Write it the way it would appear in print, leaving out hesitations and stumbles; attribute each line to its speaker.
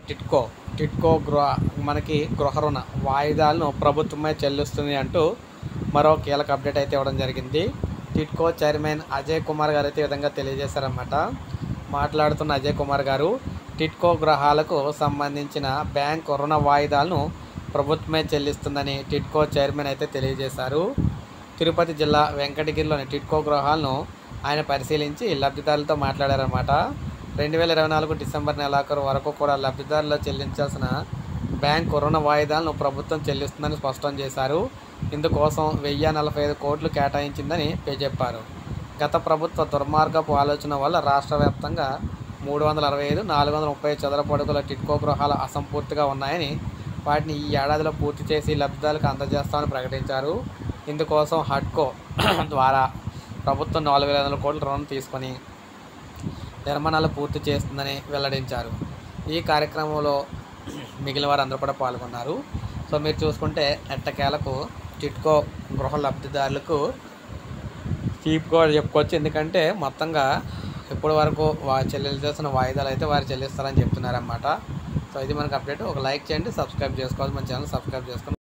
Speaker 1: టిట్కో టిట్కో మనకి గృహ రుణ వాయిదాలను ప్రభుత్వమే చెల్లిస్తుంది అంటూ మరో కీలక అప్డేట్ అయితే ఇవ్వడం జరిగింది. టిట్కో చైర్మన్ అజయ్ కుమార్ గారు అయితే ఈ విధంగా తెలియజేశారన్నమాట. మాట్లాడుతున్న అజయ్ కుమార్ గారు టిట్కో గృహాలకు సంబంధించిన బ్యాంకు రుణ వాయిదాలను ప్రభుత్వమే చెల్లిస్తుందని టిట్కో చైర్మన్ అయితే తెలియజేశారు. తిరుపతి జిల్లా వెంకటగిరిలోని టిట్కో గృహాలను ఆయన పరిశీలించి లబ్ధిదారులతో మాట్లాడారన్నమాట. 2024 డిసెంబర్ నెలాఖరు వరకు కూడా లబ్ధిదారులు చెల్లించాల్సిన బ్యాంకు రుణ వాయిదాలను ప్రభుత్వం చెల్లిస్తుందని స్పష్టం చేశారు. ఇందుకోసం 1045 కోట్లు కేటాయించిందని చెప్పారు. గత ప్రభుత్వ దుర్మార్గపు ఆలోచన వల్ల రాష్ట్ర వ్యాప్తంగా 365, 430 చదరపు అడుగుల టిట్కో గృహాలు అసంపూర్తిగా ఉన్నాయని, వాటిని ఈ ఏడాదిలో పూర్తి చేసి లబ్ధిదారులకు అందజేస్తామని ప్రకటించారు. ఇందుకోసం హడ్కో ద్వారా ప్రభుత్వం 4500 కోట్ల రుణం తీసుకొని నిర్మాణాలు పూర్తి చేస్తుందని వెల్లడించారు. ఈ కార్యక్రమంలో మిగిలిన వారు అందరూ కూడా పాల్గొన్నారు. సో మీరు చూసుకుంటే ఎట్టకేలకు టిట్కో గృహ లబ్ధిదారులకు చీప్గా చెప్పుకోవచ్చు. ఎందుకంటే మొత్తంగా ఇప్పటి వరకు చెల్లించాల్సిన వాయిదాలు అయితే వారు చెల్లిస్తారని చెప్తున్నారన్నమాట. సో ఇది మనకు అప్డేట్. ఒక లైక్ చేయండి, సబ్స్క్రైబ్ చేసుకోవాలి, మన ఛానల్ సబ్స్క్రైబ్ చేసుకోండి.